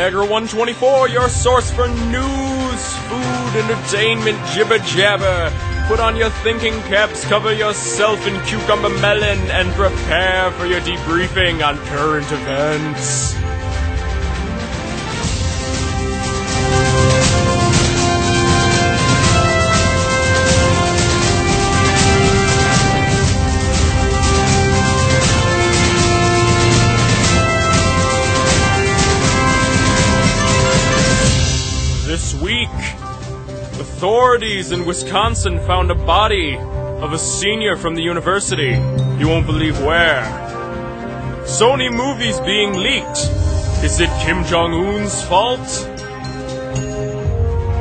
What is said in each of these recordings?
Niagara 124, your source for news, food, entertainment, jibber jabber. Put on your thinking caps, cover yourself in cucumber melon, and prepare for your debriefing on current events. This week, authorities in Wisconsin found a body of a senior from the university. You won't believe where. Sony movies being leaked. Is it Kim Jong-un's fault?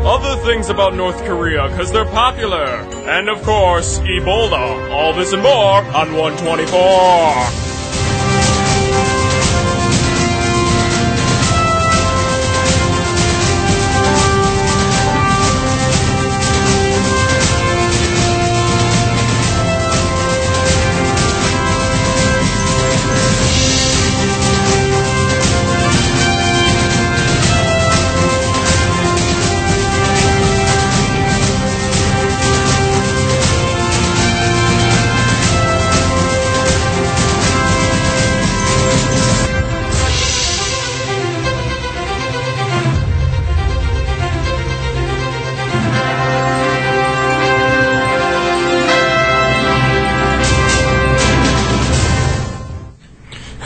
Other things about North Korea, because they're popular. And of course, Ebola. All this and more on 124.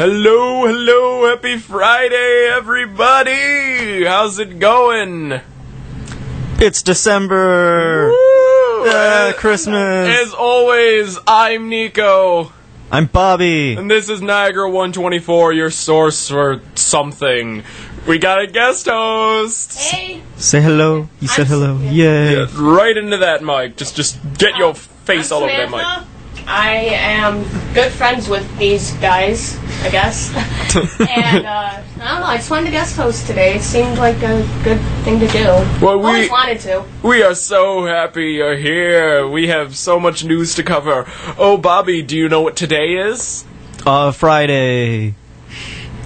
Hello, happy Friday, everybody! How's it going? It's December! Christmas! As always, I'm Nico. I'm Bobby. And this is Niagara 124, your source for something. We got a guest host! Hey! Say hello. You said hello. Yay. Yeah, right into that mic. Just get your face all over that mic. I am good friends with these guys, I guess. And, I don't know, I just wanted to guest host today. It seemed like a good thing to do. Well, always wanted to. We are so happy you're here. We have so much news to cover. Oh, Bobby, do you know what today is? Friday.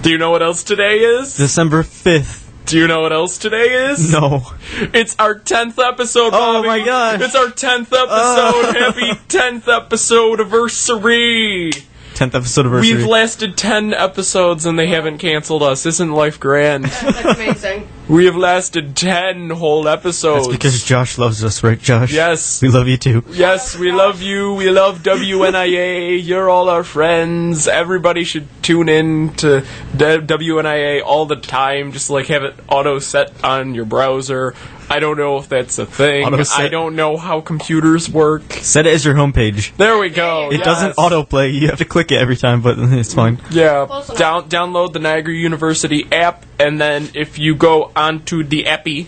Do you know what else today is? December 5th. Do you know what else today is? No. It's our 10th episode, Bobby. Oh my gosh. It's our 10th episode. Happy 10th episode anniversary. 10th episode anniversary. We've lasted 10 episodes and they haven't canceled us. Isn't life grand? That's amazing. We have lasted 10 whole episodes. That's because Josh loves us, right, Josh? Yes. We love you too. Yes, we love you. We love WNIA. You're all our friends. Everybody should tune in to WNIA all the time. Just like have it auto set on your browser. I don't know if that's a thing. I don't know how computers work. Set it as your homepage. There we go. It doesn't autoplay. You have to click it every time, but it's fine. Yeah. Download the Niagara University app, and then if you go onto the appy,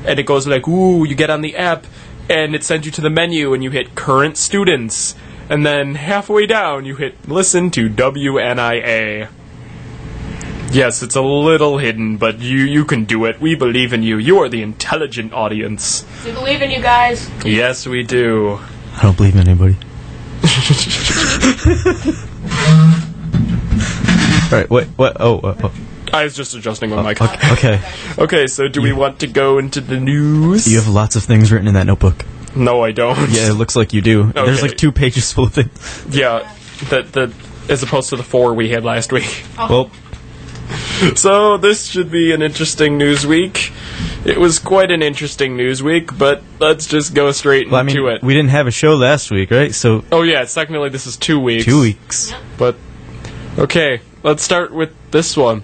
and it goes like, ooh, you get on the app, and it sends you to the menu, and you hit current students, and then halfway down you hit listen to WNIA. Yes, it's a little hidden, but you can do it. We believe in you. You are the intelligent audience. We believe in you guys. Yes, we do. I don't believe in anybody. Alright, what? Oh. I was just adjusting my mic. Okay. Okay, so do we want to go into the news? You have lots of things written in that notebook. No, I don't. Yeah, it looks like you do. Okay. There's like 2 pages full of things. Yeah, that as opposed to the 4 we had last week. Oh. Well, so this should be an interesting news week. It was quite an interesting news week, but let's just go straight into it. We didn't have a show last week, right? So. Oh yeah, technically this is 2 weeks. 2 weeks. Yep. But okay, let's start with this one.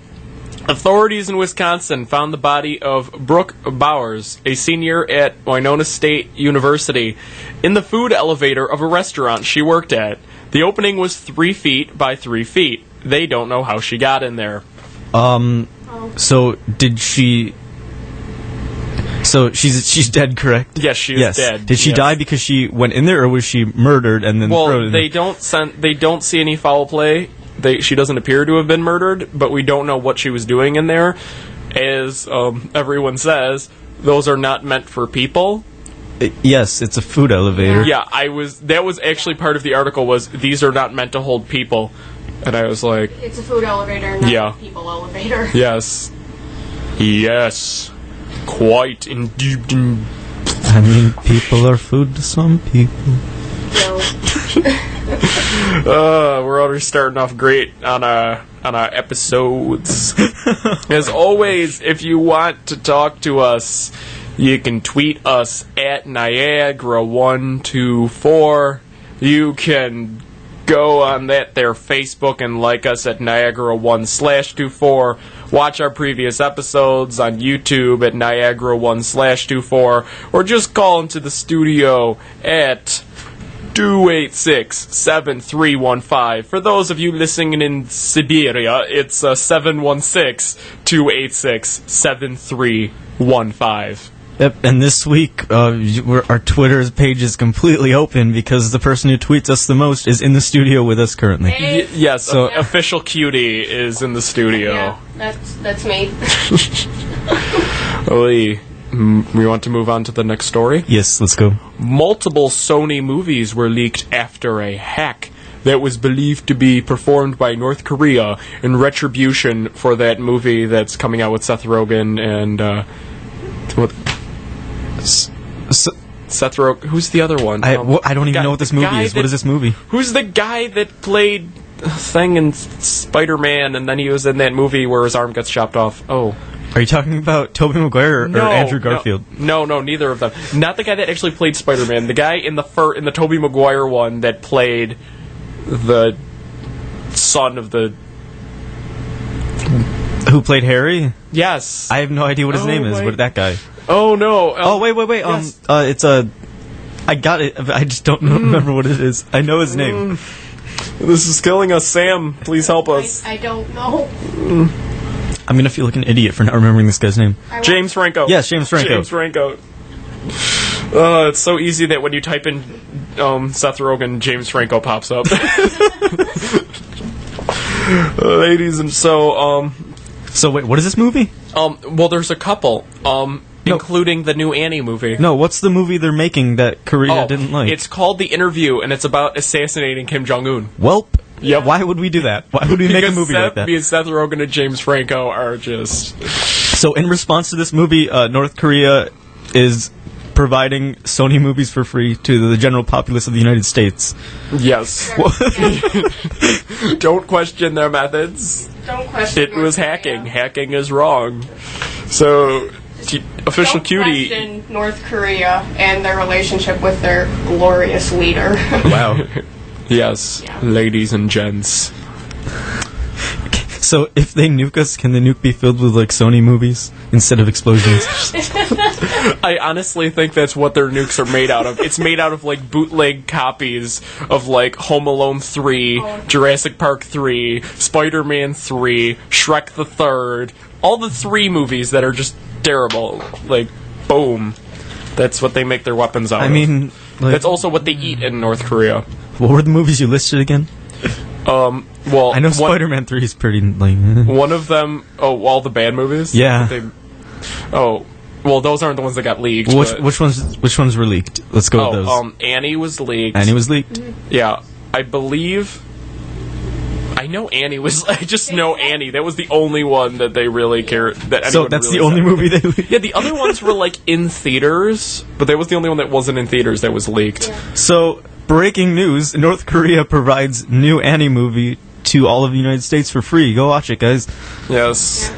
Authorities in Wisconsin found the body of Brooke Bowers, a senior at Winona State University, in the food elevator of a restaurant she worked at. The opening was 3 feet by 3 feet. They don't know how she got in there. So did she? So she's dead, correct? Yes, she is dead. Did she die because she went in there, or was she murdered and then thrown in they don't see any foul play. She doesn't appear to have been murdered, but we don't know what she was doing in there. As everyone says, those are not meant for people. Yes, it's a food elevator. Yeah, that was actually part of the article was these are not meant to hold people. And I was like... It's a food elevator, not a people elevator. Yes. Yes. Quite indeed. I mean, people are food to some people. We're already starting off great on our episodes. As always, if you want to talk to us, you can tweet us at Niagara124. You can go on their Facebook and like us at Niagara1/24. Watch our previous episodes on YouTube at Niagara1/24. Or just call into the studio at 286-7315. For those of you listening in Siberia, it's 716-286-7315. Yep, and this week, our Twitter page is completely open because the person who tweets us the most is in the studio with us currently. Hey. Yes, so Official Cutie is in the studio. Yeah, that's me. We want to move on to the next story? Yes, let's go. Multiple Sony movies were leaked after a hack that was believed to be performed by North Korea in retribution for that movie that's coming out with Seth Rogen and Seth Rogen. Who's the other one? I don't even know what this movie is. What is this movie? Who's the guy that played Thing in Spider-Man and then he was in that movie where his arm gets chopped off? Oh. Are you talking about Tobey Maguire or Andrew Garfield? No, neither of them. Not the guy that actually played Spider-Man. The guy in the Tobey Maguire one that played the son of the... Who played Harry? Yes. I have no idea what his name is. What that guy? Oh, no. Wait. Yes. It's a... I got it. I just don't remember what it is. I know his name. This is killing us, Sam. Please help us. I don't know. I'm going to feel like an idiot for not remembering this guy's name. James Franco. Yes, James Franco. James Franco. It's so easy that when you type in Seth Rogen, James Franco pops up. Ladies and So wait, what is this movie? Well, there's a couple, including the new Annie movie. No, what's the movie they're making that Korea didn't like? It's called The Interview, and it's about assassinating Kim Jong-un. Welp. Yeah. Why would we do that? Why would we make a movie like that? Because Seth Rogen and James Franco are just... So in response to this movie, North Korea is providing Sony movies for free to the general populace of the United States. Yes. Don't question their methods. Don't question. It was hacking. Hacking is wrong. So, Official Don't Cutie... question North Korea and their relationship with their glorious leader. Wow. Yes, ladies and gents. So if they nuke us, can the nuke be filled with like Sony movies instead of explosions? I honestly think that's what their nukes are made out of. It's made out of like bootleg copies of like Home Alone 3, Jurassic Park 3, Spider-Man 3, Shrek the Third, all the 3 movies that are just terrible. Like, boom. That's what they make their weapons out of. I mean... That's also what they eat in North Korea. What were the movies you listed again? Well... I know Spider-Man 3 is pretty, like... One of them... Oh, all the bad movies? Yeah. Well, those aren't the ones that got leaked. Which ones were leaked? Let's go with those. Annie was leaked. Annie was leaked? Yeah. I believe... I know Annie was... I just know Annie. That was the only one that they really cared... So that's really the only movie they leaked? Yeah, the other ones were, like, in theaters, but that was the only one that wasn't in theaters that was leaked. Yeah. So, breaking news, North Korea provides new Annie movie to all of the United States for free. Go watch it, guys. Yes.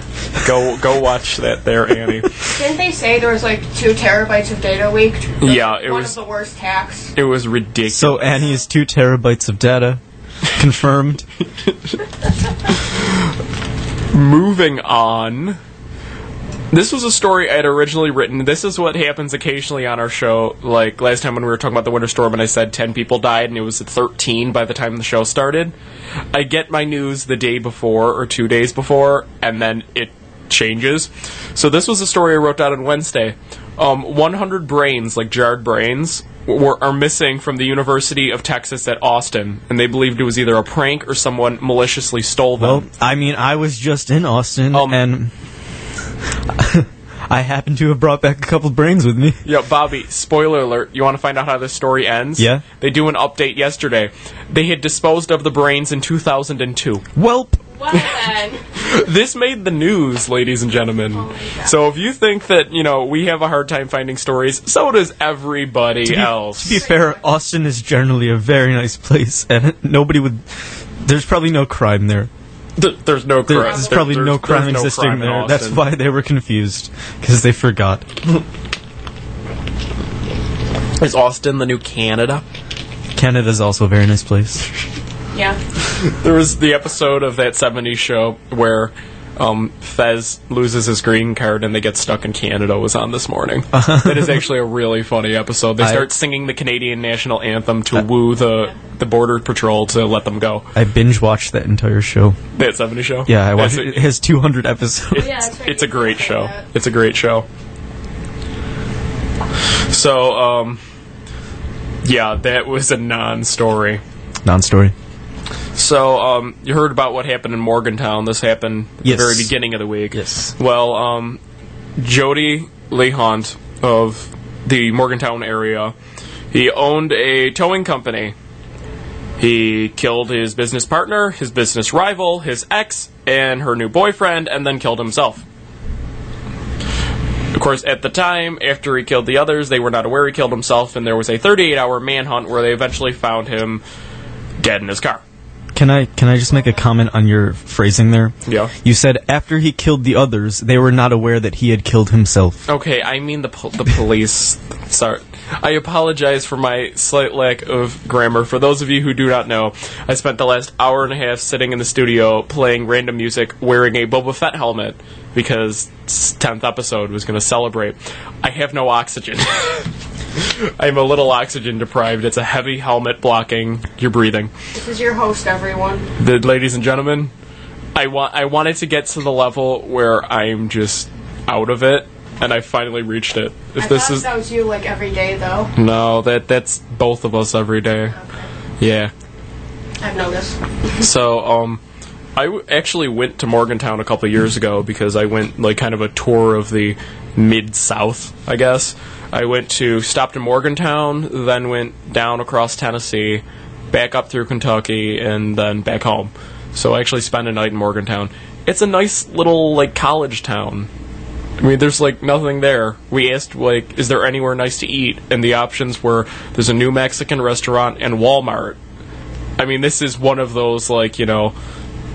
Yeah. Go watch that there, Annie. Didn't they say there was, like, 2 terabytes of data leaked? Yeah, it was... One of the worst hacks. It was ridiculous. So, Annie is 2 terabytes of data. Confirmed. Moving on. This was a story I had originally written. This is what happens occasionally on our show. Like last time when we were talking about the winter storm and I said 10 people died and it was at 13 by the time the show started. I get my news the day before or 2 days before and then it changes. So this was a story I wrote down on Wednesday. 100 brains, like jarred brains, are missing from the University of Texas at Austin, and they believed it was either a prank or someone maliciously stole them. Well, I mean, I was just in Austin, and I happen to have brought back a couple brains with me. Yeah, Bobby, spoiler alert, you want to find out how this story ends? Yeah. They do an update yesterday. They had disposed of the brains in 2002. Welp. Well then. This made the news, ladies and gentlemen. Oh my God. So if you think that, we have a hard time finding stories, so does everybody else. To be fair, Austin is generally a very nice place, and there's probably no crime there. There's no crime. There's probably no crime there's no existing crime in there. That's Austin. why they were confused, because they forgot. Is Austin the new Canada? Canada's also a very nice place. Yeah. There was the episode of that 70s show where Fez loses his green card and they get stuck in Canada was on this morning. That is actually a really funny episode. They start singing the Canadian national anthem to woo the Border Patrol to let them go. I binge-watched that entire show. That 70s show? Yeah, I watched it. It has 200 episodes. Yeah, that's right. It's a great show. That. It's a great show. So, yeah, that was a non-story. Non-story. So, you heard about what happened in Morgantown. This happened at Yes. the very beginning of the week. Yes. Well, Jody Lee Hunt of the Morgantown area, he owned a towing company. He killed his business partner, his business rival, his ex, and her new boyfriend, and then killed himself. Of course, at the time, after he killed the others, they were not aware he killed himself, and there was a 38-hour manhunt where they eventually found him dead in his car. Can I just make a comment on your phrasing there? Yeah. You said after he killed the others, they were not aware that he had killed himself. Okay, I mean the police. Sorry. I apologize for my slight lack of grammar. For those of you who do not know, I spent the last hour and a half sitting in the studio playing random music wearing a Boba Fett helmet because 10th episode was going to celebrate. I have no oxygen. I'm a little oxygen deprived. It's a heavy helmet blocking your breathing. This is your host, everyone. Ladies and gentlemen, I wanted to get to the level where I'm just out of it, and I finally reached it. I thought that was you like every day, though. No, that's both of us every day. Okay. Yeah. I've noticed. So, I actually went to Morgantown a couple of years ago because I went like kind of a tour of the Mid-South, I guess. I stopped in Morgantown, then went down across Tennessee, back up through Kentucky, and then back home. So I actually spent a night in Morgantown. It's a nice little like college town. I mean, there's like nothing there. We asked like, is there anywhere nice to eat? And the options were there's a new Mexican restaurant and Walmart. I mean, this is one of those like,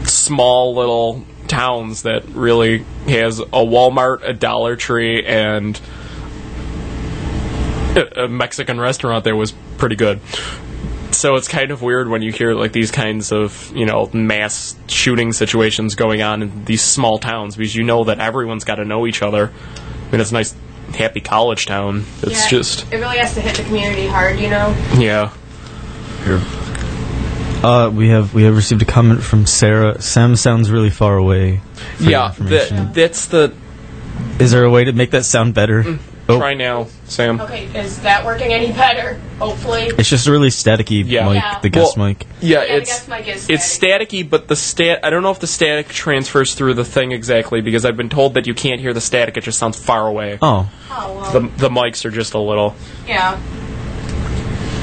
small little towns that really has a Walmart, a Dollar Tree, and a Mexican restaurant there was pretty good. So it's kind of weird when you hear like these kinds of, mass shooting situations going on in these small towns because you know that everyone's got to know each other. I mean, it's a nice, happy college town. It's just... It really has to hit the community hard, Yeah. We have received a comment from Sarah. Sam sounds really far away. For your information. That's the... Is there a way to make that sound better? Try now, Sam. Okay, is that working any better? Hopefully. It's just a really staticky mic, Yeah. the guest mic. Yeah, the guest mic is it's staticky, but I don't know if the static transfers through the thing exactly because I've been told that you can't hear the static. It just sounds far away. Oh. Oh, well. The mics are just a little. Yeah.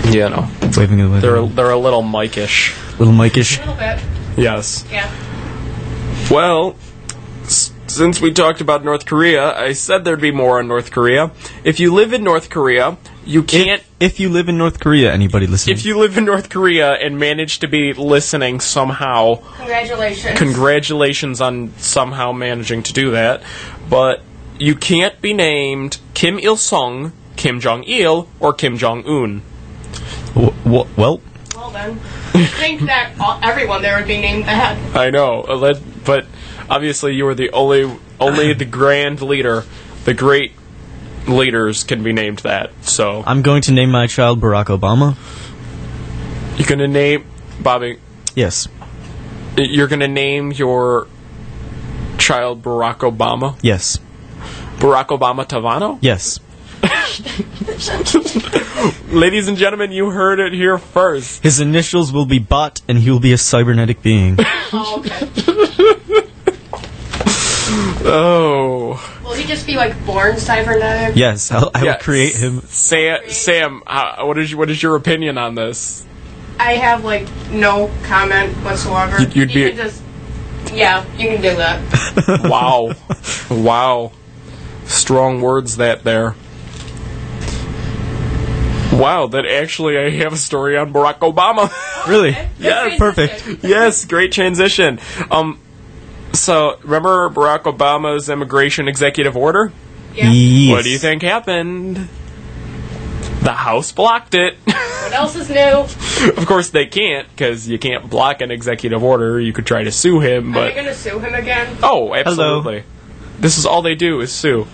Yeah, no. Waving away. They're a little mic-ish. Little mic-ish. A little bit. Yes. Yeah. Well, since we talked about North Korea, I said there'd be more on North Korea. If you live in North Korea, you can't... If you live in North Korea, anybody listening. If you live in North Korea and manage to be listening somehow... Congratulations. Congratulations on somehow managing to do that. But you can't be named Kim Il-sung, Kim Jong-il, or Kim Jong-un. Well... Well then. I think that everyone there would be named that. I know, but obviously you are the only the grand leader. The great leaders can be named that. So I'm going to name my child Barack Obama. you're going to name Bobby. Yes. You're going to name your child Barack Obama. Yes. Barack Obama Tavano. Yes. Ladies and gentlemen, you heard it here first. His initials will be Bot, and he will be a cybernetic being. Oh, okay. Oh. Will he just be like born cybernetic? Yes, I will create him. Sam, what is your opinion on this? I have like no comment whatsoever. You'd be- can just Yeah, you can do that. Wow. Wow. Strong words that there. Wow, that actually I have a story on Barack Obama. Really? Okay. Yeah, Good perfect. transition. Yes, great transition. So, remember Barack Obama's immigration executive order? Yeah. Yes. What do you think happened? The House blocked it. What else is new? Of course they can't, because you can't block an executive order. You could try to sue him, Are they but... gonna sue him again? Oh, absolutely. This is all they do, is sue.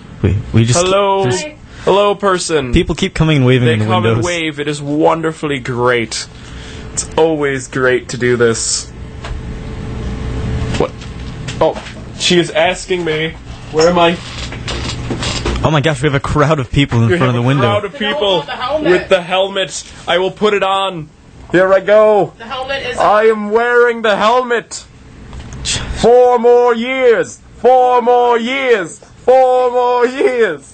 We just Hello? there's- Hi. Hello, person. People keep coming and waving They in the come windows. and wave. It is wonderfully great. It's always great to do this. What? Oh, she is asking me. Where am I? Oh my gosh, we have a crowd of people in We front of have the a window. crowd of No, people the helmet. with the helmet. I will put it on. Here I go. The helmet is. I am wearing the helmet. 4 more years. 4 more years. 4 more years.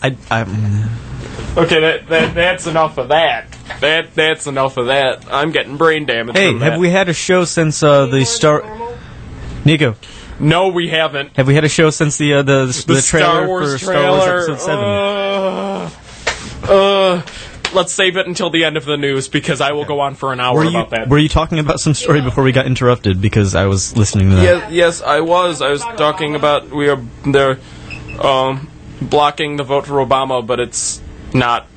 Okay, that's enough of that. That's enough of that. I'm getting brain damage. Hey, from have that. we had a show since the Star... Normal? Nico, No, we haven't. have we had a show since the The trailer Star Wars for trailer. Star Wars Episode 7? Let's save it until the end of the news because I will go on for an hour about that. Were you talking about some story before we got interrupted? Because I was listening to that. Yes, I was. I was talking about they're blocking the vote for Obama, but it's not.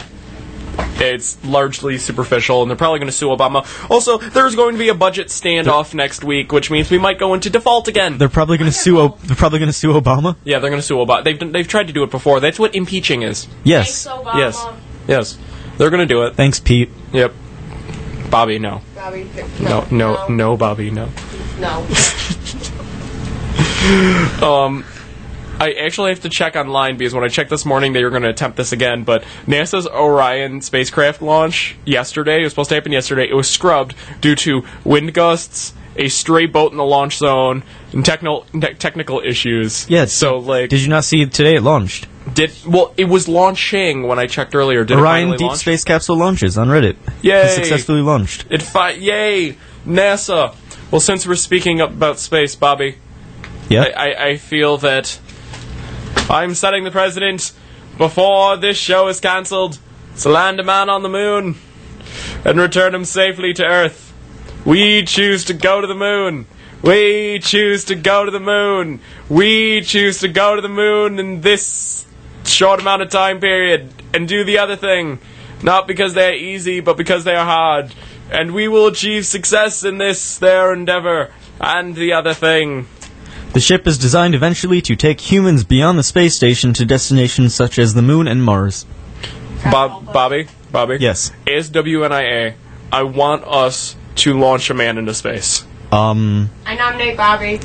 It's largely superficial, and they're probably going to sue Obama. Also, there's going to be a budget standoff next week, which means we might go into default again. They're probably going to sue. They're probably going to sue Obama. Yeah, they're going to sue Obama. They've tried to do it before. That's what impeaching is. Yes. Thanks, Obama. Yes, they're going to do it. Thanks, Pete. Yep. Bobby, no. Bobby, No, Bobby, no. No. I actually have to check online because when I checked this morning, they were going to attempt this again. But NASA's Orion spacecraft launch yesterday, it was supposed to happen yesterday, it was scrubbed due to wind gusts, a stray boat in the launch zone, and technical issues. Yeah. So, like, Did you not see it today? It launched. it was launching when I checked earlier. Did it Orion finally Deep launch? Space Capsule launches on Reddit. Yay! It successfully launched. Yay! NASA! Well, since we're speaking about space, Bobby, Yeah. I feel that I'm setting the precedent before this show is cancelled to land a man on the moon and return him safely to Earth. We choose to go to the moon. We choose to go to the moon. We choose to go to the moon in this short amount of time period and do the other thing. Not because they are easy, but because they are hard. And we will achieve success in this, their endeavor, and the other thing. The ship is designed eventually to take humans beyond the space station to destinations such as the moon and Mars. Bobby? Yes. As WNIA, I want us to launch a man into space. I nominate Bobby.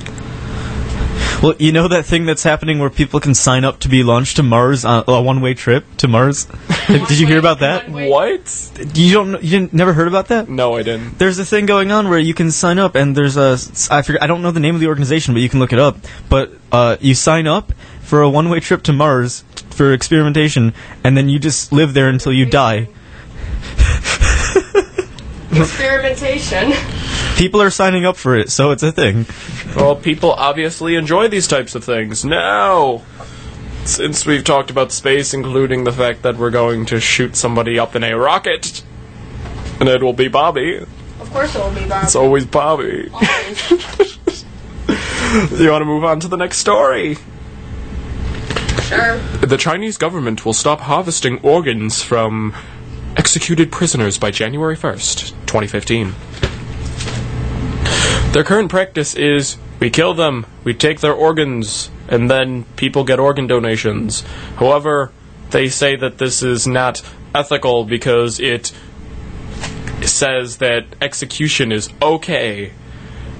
Well, you know that thing that's happening where people can sign up to be launched to Mars on a one-way trip to Mars? Did you hear about that? Wait. What? You never heard about that? No, I didn't. There's a thing going on where you can sign up, and there's I don't know the name of the organization, but you can look it up. But you sign up for a one-way trip to Mars for experimentation, and then you just live there until you die. Experimentation. People are signing up for it, so it's a thing. Well, people obviously enjoy these types of things. Now, since we've talked about space, including the fact that we're going to shoot somebody up in a rocket, and it will be Bobby. Of course it will be Bobby. It's always Bobby. Always. You want to move on to the next story? Sure. The Chinese government will stop harvesting organs from executed prisoners by January 1st, 2015. Their current practice is, we kill them, we take their organs, and then people get organ donations. However, they say that this is not ethical because it says that execution is okay.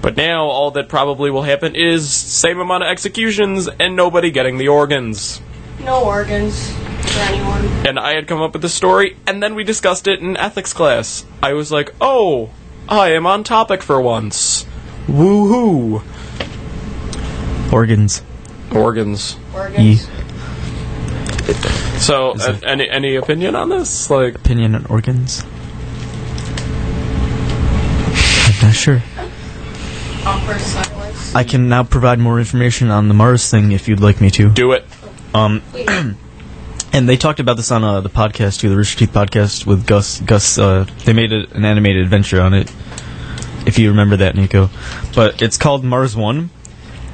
But now all that probably will happen is same amount of executions and nobody getting the organs. No organs for anyone. And I had come up with the story, and then we discussed it in ethics class. I was like, oh, I am on topic for once. Woohoo! Organs. Organs. Organs. So, any opinion on this? Like, Opinion on organs? I'm not sure. Awkward silence. Mars. I can now provide more information on the Mars thing if you'd like me to. Do it. Please. And they talked about this on the podcast too, the Rooster Teeth podcast with Gus. They made an animated adventure on it, if you remember that, Nico. But it's called Mars One,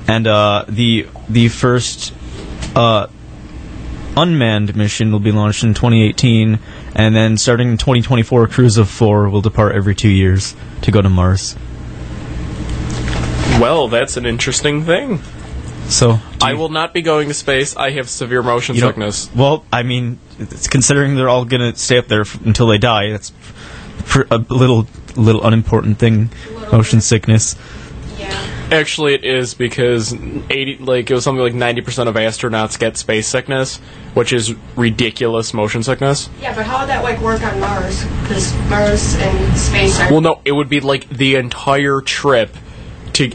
and the first unmanned mission will be launched in 2018, and then starting in 2024, crews of 4 will depart every 2 years to go to Mars. Well, that's an interesting thing. So I will not be going to space. I have severe motion sickness. Well, I mean, considering they're all going to stay up there until they die, that's a little unimportant thing. Motion sickness. Yeah. Actually, it is because it was something like 90% of astronauts get space sickness, which is ridiculous motion sickness. Yeah, but how would that work on Mars? Because Mars and space are... Well, no, it would be like the entire trip,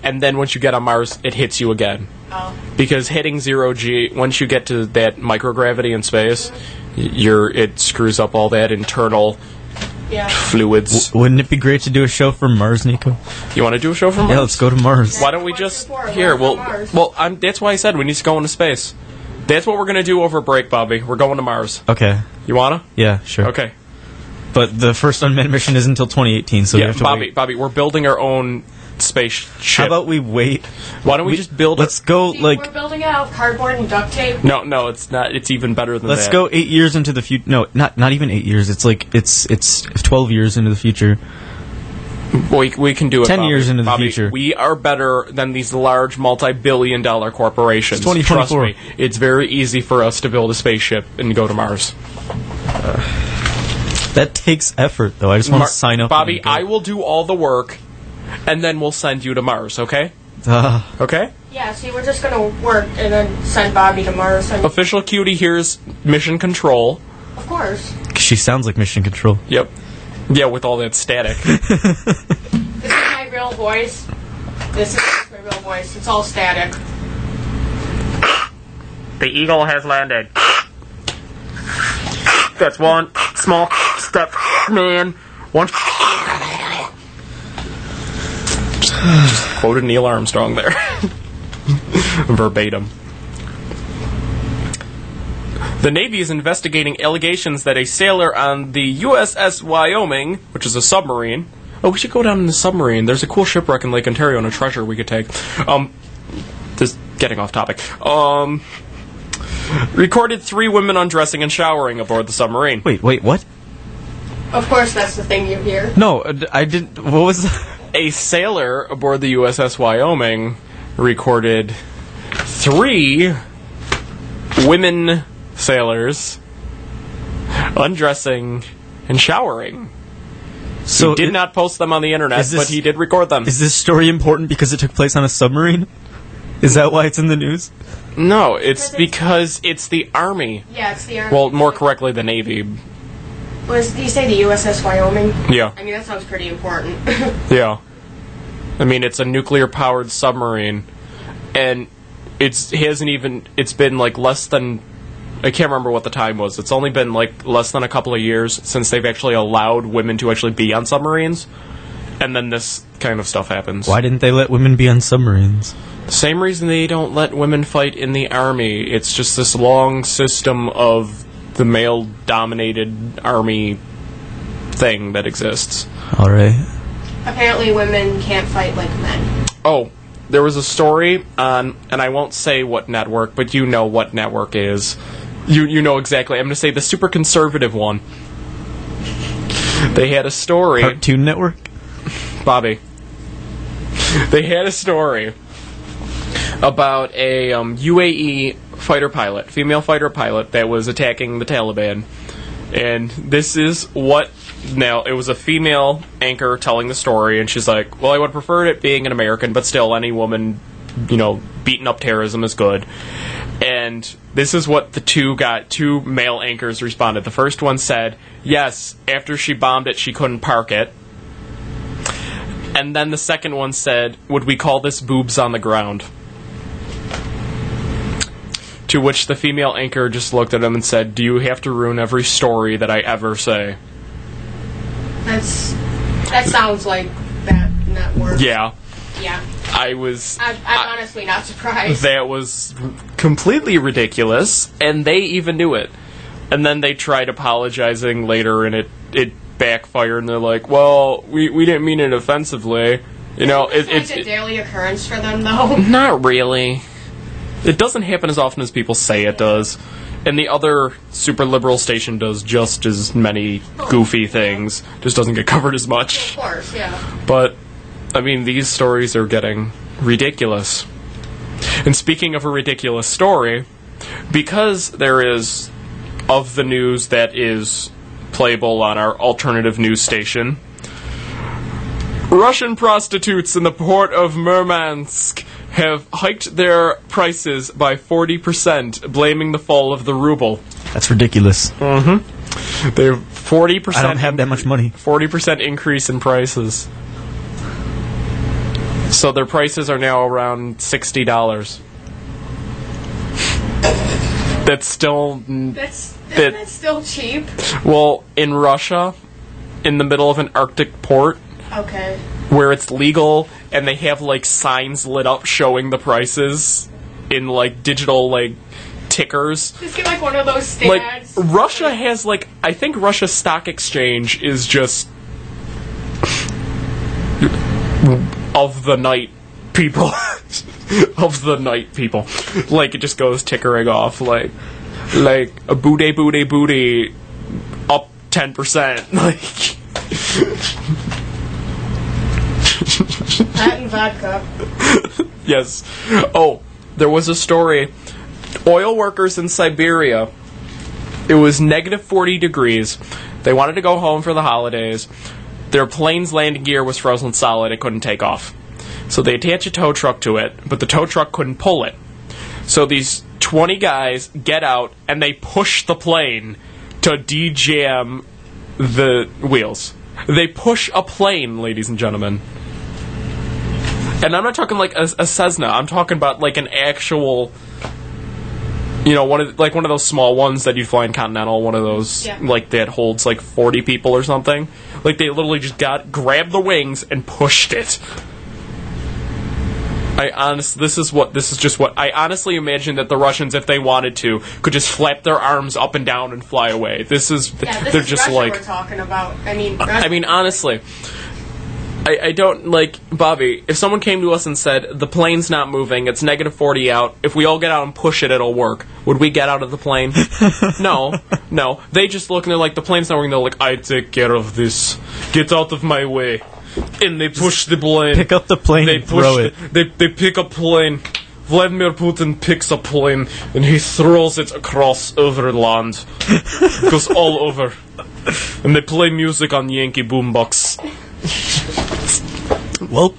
and then once you get on Mars, it hits you again. Oh. Because hitting 0G, once you get to that microgravity in space, it screws up all that internal fluids. Wouldn't it be great to do a show from Mars, Nico? You want to do a show from Mars? Yeah, let's go to Mars. Why don't we just... Here, that's why I said we need to go into space. That's what we're going to do over break, Bobby. We're going to Mars. Okay. You want to? Yeah, sure. Okay. But the first unmanned mission isn't until 2018, so we have to wait. Bobby, we're building our own spaceship. How about we wait? Why don't we just build... Let's go, we're building out cardboard and duct tape. No, it's not. It's even better than that. Let's go 8 years into the future. No, not even 8 years. It's like, it's 12 years into the future. We can do it, 10 Bobby. years into the Bobby, future. We are better than these large multi-billion-dollar corporations. It's 2024. Trust me, it's very easy for us to build a spaceship and go to Mars. That takes effort, though. I just want to sign up. Bobby, I will do all the work, and then we'll send you to Mars, okay? Okay? Yeah, see, we're just going to work and then send Bobby to Mars. Official cutie here's Mission Control. Of course. She sounds like Mission Control. Yep. Yeah, with all that static. This is my real voice. This is my real voice. It's all static. The eagle has landed. That's one small step, man. One. Just quoted Neil Armstrong there. Verbatim. The Navy is investigating allegations that a sailor on the USS Wyoming, which is a submarine... Oh, we should go down in the submarine. There's a cool shipwreck in Lake Ontario and a treasure we could take. Just getting off topic. Recorded 3 women undressing and showering aboard the submarine. Wait, what? Of course, that's the thing you hear. No, I didn't... What was that? A sailor aboard the USS Wyoming recorded 3 women sailors undressing and showering. So he did not post them on the internet, but he did record them. Is this story important because it took place on a submarine? Is that why it's in the news? No, it's because it's the Army. Yeah, it's the Army. Well, more correctly, the Navy. Do you say the USS Wyoming? Yeah. I mean, that sounds pretty important. Yeah. I mean, it's a nuclear-powered submarine, and it's been like less than... I can't remember what the time was. It's only been like less than a couple of years since they've actually allowed women to actually be on submarines, and then this kind of stuff happens. Why didn't they let women be on submarines? Same reason they don't let women fight in the Army. It's just this long system of the male-dominated Army thing that exists. All right. Apparently women can't fight like men. Oh, there was a story on, and I won't say what network, but you know what network is. You know exactly. I'm going to say the super conservative one. They had a story... Cartoon Network? Bobby. They had a story about a UAE fighter pilot, female fighter pilot, that was attacking the Taliban. And this is what... Now, it was a female anchor telling the story, and she's like, well, I would have preferred it being an American, but still, any woman, beating up terrorism is good. And this is what the two male anchors responded. The first one said, yes, after she bombed it, she couldn't park it. And then the second one said, would we call this boobs on the ground? To which the female anchor just looked at him and said, do you have to ruin every story that I ever say? That sounds like that network. Yeah. Yeah. I'm honestly not surprised. That was completely ridiculous, and they even knew it. And then they tried apologizing later, and it backfired, and they're like, well, we didn't mean it offensively. You know, it's a daily occurrence for them, though. Not really. It doesn't happen as often as people say it does. And the other super liberal station does just as many goofy things, just doesn't get covered as much. Of course, yeah. But, I mean, these stories are getting ridiculous. And speaking of a ridiculous story, because there is of the news that is playable on our alternative news station, Russian prostitutes in the port of Murmansk have hiked their prices by 40%, blaming the fall of the ruble. That's ridiculous. Mm-hmm. They're 40%. I don't have that much money. 40% increase in prices. So their prices are now around $60. That's still... That's still cheap. Well, in Russia, in the middle of an Arctic port... Okay. Where it's legal, and they have, like, signs lit up showing the prices in, like, digital, like, tickers. Just get, like, one of those stands. Like, Russia has, like, I think Russia's stock exchange is just of the night people. Of the night people. Like, it just goes tickering off, like a booty, up 10%. Like... That and vodka. Yes. Oh, there was a story. Oil workers in Siberia. It was negative 40 degrees. They wanted to go home for the holidays. Their plane's landing gear was frozen solid. It couldn't take off. So they attached a tow truck to it, but the tow truck couldn't pull it. So these 20 guys get out, and they push the plane to de-jam the wheels. They push a plane, ladies and gentlemen. And I'm not talking like a Cessna. I'm talking about like an actual, you know, one of those small ones that you'd fly in Continental. One of those like that holds like 40 people or something. Like they literally just grabbed the wings and pushed it. I honestly imagine that the Russians, if they wanted to, could just flap their arms up and down and fly away. They're just Russia like we're talking about. I mean, honestly. I don't, like, Bobby, if someone came to us and said, the plane's not moving, it's negative 40 out, if we all get out and push it, it'll work, would we get out of the plane? No. They just look and they're like, the plane's not working, they're like, I take care of this. Get out of my way. And they push the plane. Pick up the plane and throw it. They pick a plane. Vladimir Putin picks a plane and he throws it across over land. It goes all over. And they play music on Yankee boombox. Welp.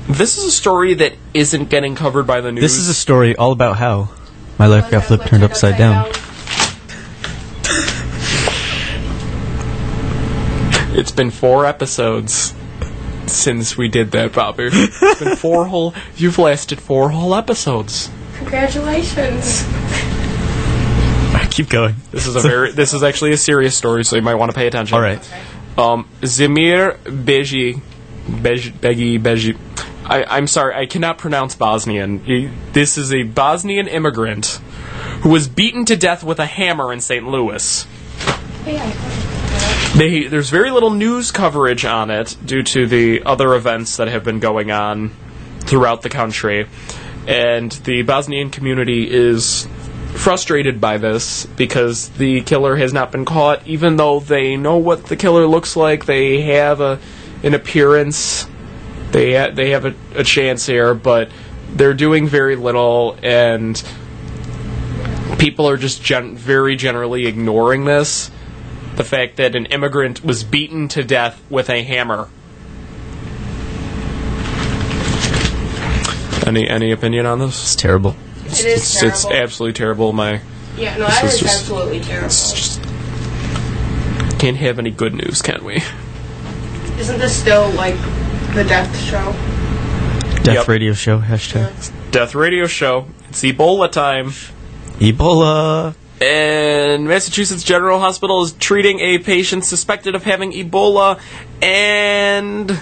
This is a story that isn't getting covered by the news. This is a story all about how my life got turned upside down. It's been 4 episodes since we did that, Bobby. It's been you've lasted 4 whole episodes. Congratulations. Keep going. This is actually a serious story, so you might want to pay attention. All right. Zemir Beji. I'm sorry, I cannot pronounce Bosnian. This is a Bosnian immigrant who was beaten to death with a hammer in St. Louis. There's very little news coverage on it due to the other events that have been going on throughout the country. And the Bosnian community is frustrated by this because the killer has not been caught, even though they know what the killer looks like. They have an appearance. They have a chance here, but they're doing very little, and people are just very generally ignoring this. The fact that an immigrant was beaten to death with a hammer. Any opinion on this? It's terrible. It is terrible. It's absolutely terrible. That is absolutely terrible. Can't have any good news, can we? Isn't this still like the death show? Death radio show, hashtag. Death radio show. It's Ebola time. Ebola. And Massachusetts General Hospital is treating a patient suspected of having Ebola, and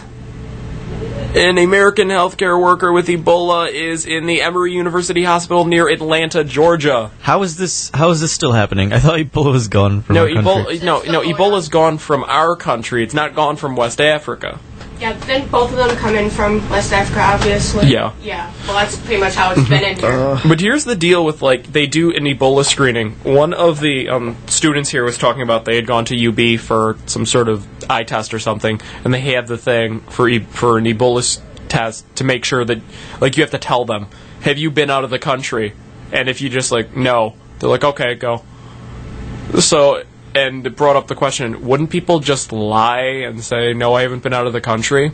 An American healthcare worker with Ebola is in the Emory University Hospital near Atlanta, Georgia. How is this still happening? I thought Ebola was gone from our country. Ebola's gone from our country. It's not gone from West Africa. Yeah, then both of them come in from West Africa, obviously. Yeah. Yeah, well, that's pretty much how it's been in here. But here's the deal with, they do an Ebola screening. One of the students here was talking about they had gone to UB for some sort of eye test or something, and they had the thing for an Ebola test to make sure that, you have to tell them, have you been out of the country? And if you just, no, they're like, okay, go. So... And it brought up the question, wouldn't people just lie and say, no, I haven't been out of the country?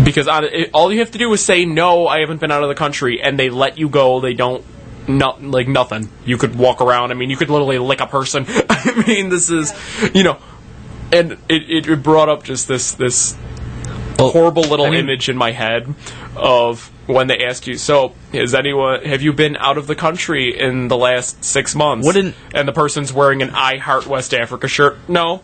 Because all you have to do is say, no, I haven't been out of the country, and they let you go. They don't, nothing. You could walk around. I mean, you could literally lick a person. I mean, this is, and it brought up just this horrible little image in my head of when they ask you, so have you been out of the country in the last 6 months? And the person's wearing an I Heart West Africa shirt. No.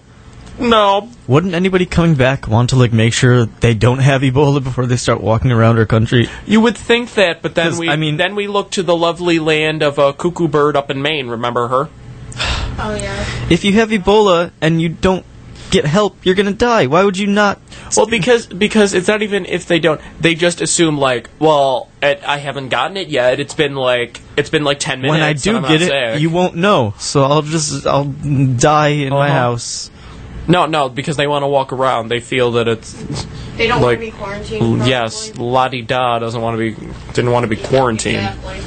Wouldn't anybody coming back want to make sure they don't have Ebola before they start walking around our country? You would think that, but then we look to the lovely land of a cuckoo bird up in Maine. Remember her? Oh yeah. If you have Ebola and you don't get help, you're gonna die. Why would you not? Well, because it's not even if they don't. They just assume I haven't gotten it yet. It's been 10 minutes. When I do get it, you won't know. So I'll die in my house. No, because they want to walk around. They feel that it's. They don't want to be quarantined. Probably. Yes, la-di-da didn't want to be quarantined. Exactly.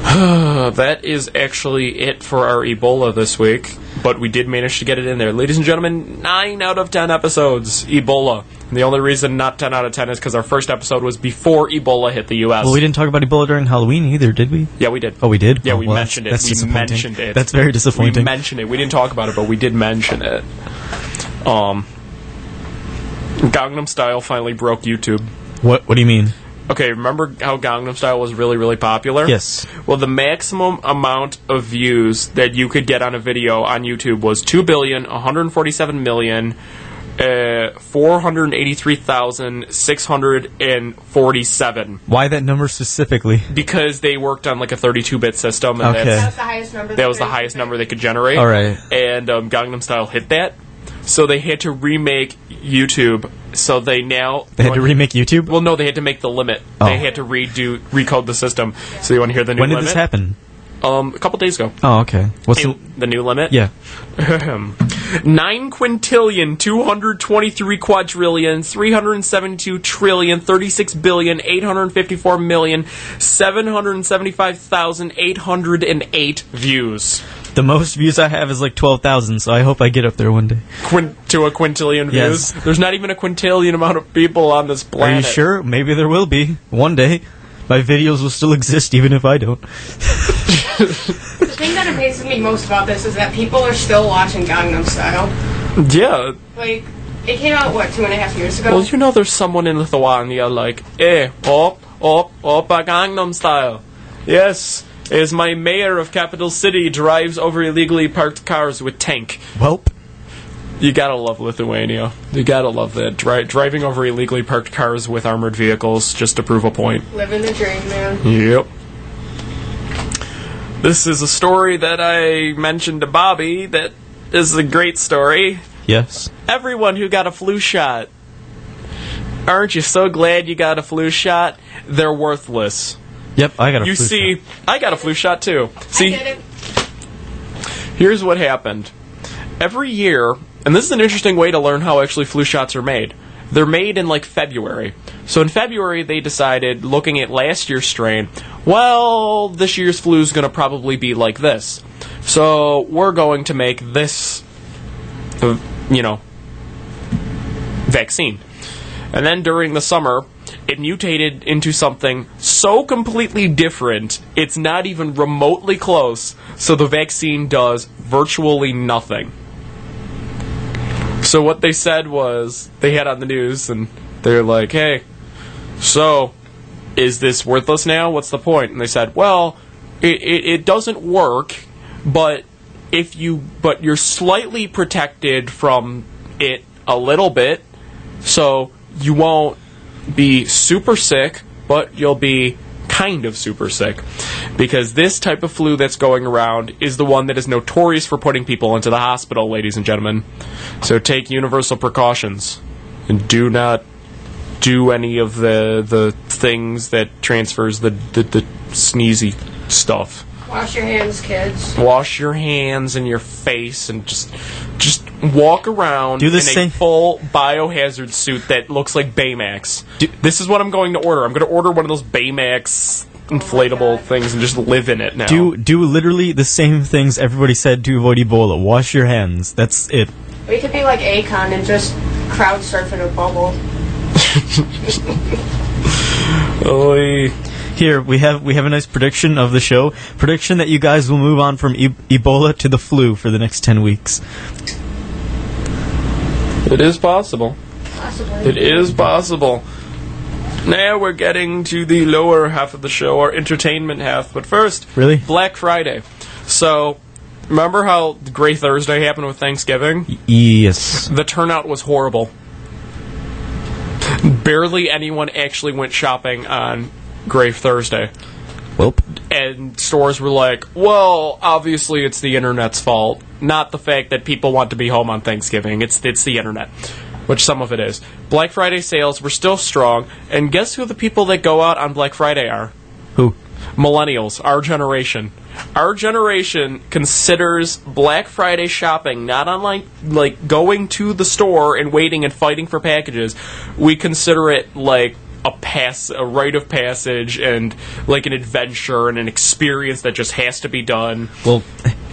That is actually it for our Ebola this week, but we did manage to get it in there. Ladies and gentlemen, 9 out of 10 episodes, Ebola. And the only reason not 10 out of 10 is because our first episode was before Ebola hit the U.S. Well, we didn't talk about Ebola during Halloween either, did we? Yeah, we did. Oh, we did? Yeah, we mentioned it. That's disappointing. Mentioned it. That's very disappointing. We mentioned it. We didn't talk about it, but we did mention it. Gangnam Style finally broke YouTube. What do you mean? Okay, remember how Gangnam Style was really, really popular? Yes. Well, the maximum amount of views that you could get on a video on YouTube was 2,147,483,647. Why that number specifically? Because they worked on a 32-bit system, and okay. That was the highest number. That was the highest number they could generate. All right. And Gangnam Style hit that, so they had to remake YouTube. So they had to remake YouTube? Well, no, they had to make the limit. Oh. They had to recode the system. Yeah. So you want to hear the new limit? When did this happen? A couple days ago. Oh, okay. What's the new limit? Yeah. 9,233,374,375,808 views. The most views I have is 12,000, so I hope I get up there one day. To a quintillion views? Yes. There's not even a quintillion amount of people on this planet. Are you sure? Maybe there will be. One day. My videos will still exist even if I don't. The thing that amazes me most about this is that people are still watching Gangnam Style. Yeah. It came out, 2.5 years ago? Well, there's someone in Lithuania Gangnam Style. Yes. As my mayor of capital city drives over illegally parked cars with tank. Welp. You gotta love Lithuania. You gotta love that. Driving over illegally parked cars with armored vehicles just to prove a point. Living the dream, man. Yep. This is a story that I mentioned to Bobby that is a great story. Yes. Everyone who got a flu shot. Aren't you so glad you got a flu shot? They're worthless. Yep, I got a flu shot. You see, I got a flu shot too. See, I did it. Here's what happened. Every year, and this is an interesting way to learn how actually flu shots are made. They're made in February. So in February, they decided, looking at last year's strain, well, this year's flu is going to probably be like this. So we're going to make this, vaccine. And then during the summer, it mutated into something so completely different, it's not even remotely close, so the vaccine does virtually nothing. So what they said was, they had on the news, and they're like, hey, so, is this worthless now? What's the point? And they said, well, it doesn't work, but you're slightly protected from it a little bit, So you won't be super sick, but you'll be kind of super sick. Because this type of flu that's going around is the one that is notorious for putting people into the hospital, ladies and gentlemen. So take universal precautions. And do not do any of the things that transfers the sneezy stuff. Wash your hands, kids. Wash your hands and your face, and just walk around in a full biohazard suit that looks like Baymax. This is what I'm going to order. I'm going to order one of those Baymax inflatable things and just live in it now. Do literally the same things everybody said to avoid Ebola. Wash your hands. That's it. We could be like Akon and just crowd surf in a bubble. Oy. Here, we have a nice prediction of the show. Prediction that you guys will move on from Ebola to the flu for the next 10 weeks. It is possible. Possibly. It is possible. Now we're getting to the lower half of the show, our entertainment half. But first, really? Black Friday. So, remember how Grey Thursday happened with Thanksgiving? Yes. The turnout was horrible. Barely anyone actually went shopping on Grey Thursday. Welp. And stores were like, well, obviously it's the internet's fault, not the fact that people want to be home on Thanksgiving. It's the internet, which some of it is. Black Friday sales were still strong, and guess who the people that go out on Black Friday are? Who? Millennials, our generation. Our generation considers Black Friday shopping not unlike like going to the store and waiting and fighting for packages. We consider it like a rite of passage and like an adventure and an experience that just has to be done. Well,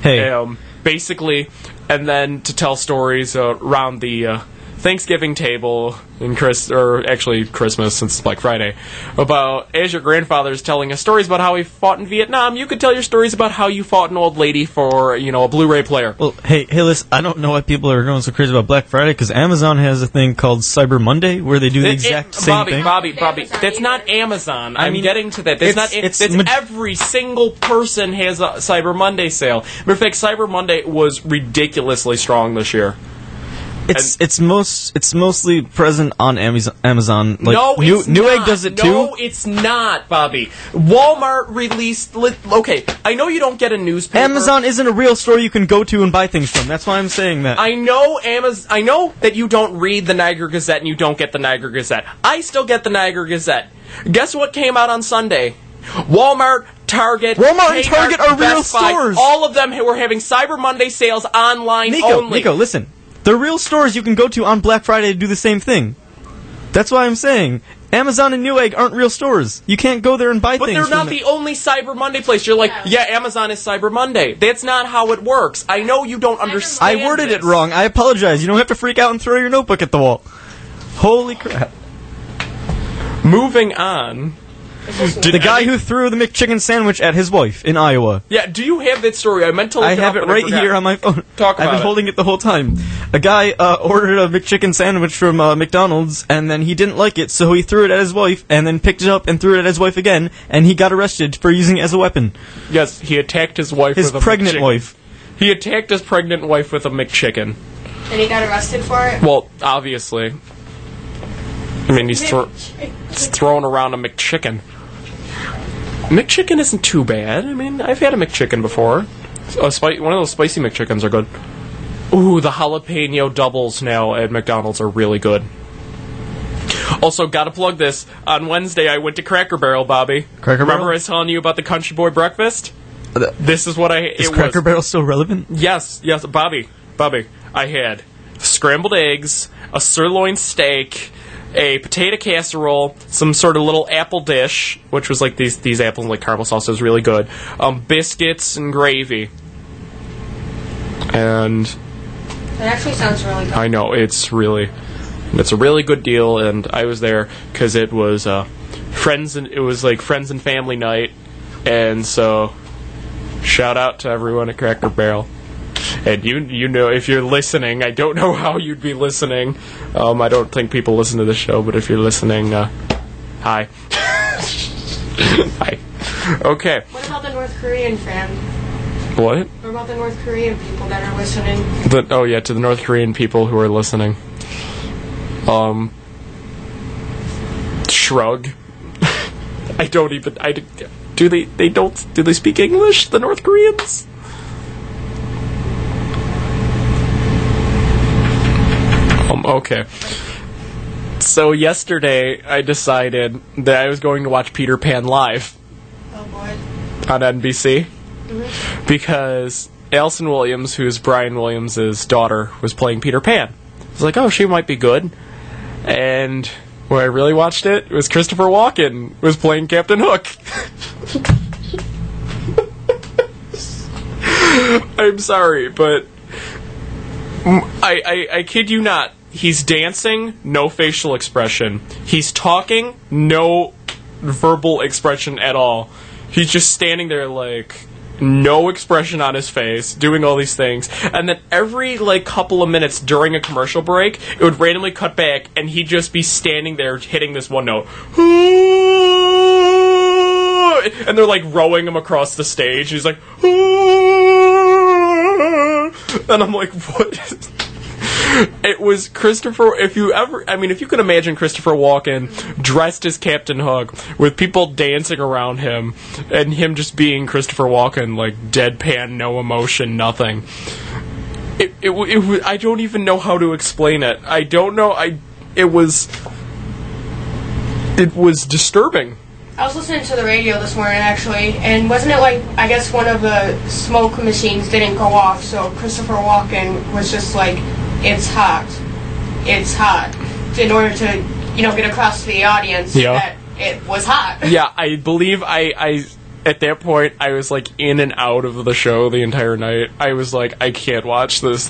hey. Basically, and then to tell stories around the Thanksgiving table in Christmas, since it's Black Friday, about as your grandfather's telling us stories about how he fought in Vietnam, you could tell your stories about how you fought an old lady for, a Blu-ray player. Well, hey, listen, I don't know why people are going so crazy about Black Friday, because Amazon has a thing called Cyber Monday, where they do the exact same thing. Bobby, that's not Amazon. I'm getting to that. It's every single person has a Cyber Monday sale. Matter of fact, Cyber Monday was ridiculously strong this year. It's mostly present on Amazon. Like, no, it's Newegg does it too. No, it's not, Bobby. Walmart released. Okay, I know you don't get a newspaper. Amazon isn't a real store you can go to and buy things from. That's why I'm saying that. I know I know that you don't read the Niagara Gazette and you don't get the Niagara Gazette. I still get the Niagara Gazette. Guess what came out on Sunday? Walmart, Target, and Target are real stores. All of them were having Cyber Monday sales online only. Nico, listen. They're real stores you can go to on Black Friday to do the same thing. That's why I'm saying Amazon and Newegg aren't real stores. You can't go there and buy things. But they're not the only Cyber Monday place. You're like, yeah, Amazon is Cyber Monday. That's not how it works. I know you don't understand. I worded it wrong. I apologize. You don't have to freak out and throw your notebook at the wall. Holy crap. Moving on. The guy who threw the McChicken sandwich at his wife in Iowa. Yeah, do you have that story? I meant to look I have it right here on my phone. Talk about it. I've been holding it the whole time. A guy ordered a McChicken sandwich from McDonald's, and then he didn't like it, so he threw it at his wife, and then picked it up and threw it at his wife again, and he got arrested for using it as a weapon. Yes, he attacked his wife with a McChicken. His pregnant wife. He attacked his pregnant wife with a McChicken. And he got arrested for it? Well, obviously. I mean, he's throwing around a McChicken. McChicken isn't too bad. I mean, I've had a McChicken before. One of those spicy McChickens are good. Ooh, the jalapeno doubles now at McDonald's are really good. Also, gotta plug this. On Wednesday, I went to Cracker Barrel, Bobby. Cracker Barrel? Remember I was telling you about the Country Boy breakfast? This is what Is Cracker Barrel still relevant? Yes, Bobby. I had scrambled eggs, a sirloin steak, a potato casserole, some sort of little apple dish, which was like these apples and like caramel sauce. It was really good. Biscuits and gravy. And It actually sounds really good. I know it's a really good deal. And I was there because it was friends and family night, and so shout out to everyone at Cracker Barrel. And you know, if you're listening, I don't know how you'd be listening. I don't think people listen to the show, but if you're listening, hi. Hi. Okay. What about the North Korean fan? What? What about the North Korean people that are listening? To the North Korean people who are listening. Shrug. Do they speak English, the North Koreans? Okay. So yesterday, I decided that I was going to watch Peter Pan live. Oh boy. On NBC. Mm-hmm. Because Alison Williams, who's Brian Williams' daughter, was playing Peter Pan. I was like, oh, she might be good. And when I really watched it was Christopher Walken was playing Captain Hook. I'm sorry, but I kid you not. He's dancing, no facial expression. He's talking, no verbal expression at all. He's just standing there like no expression on his face, doing all these things. And then every couple of minutes during a commercial break, it would randomly cut back and he'd just be standing there hitting this one note. And they're rowing him across the stage. He's like, and I'm like, what? It was Christopher. If you could imagine Christopher Walken dressed as Captain Hook with people dancing around him and him just being Christopher Walken, deadpan, no emotion, nothing. I don't even know how to explain it. I don't know. It was disturbing. I was listening to the radio this morning, actually, and wasn't it I guess one of the smoke machines didn't go off, so Christopher Walken was just like, it's hot, in order to, get across to the audience that it was hot. Yeah, I believe I at that point, I was in and out of the show the entire night. I was like, I can't watch this.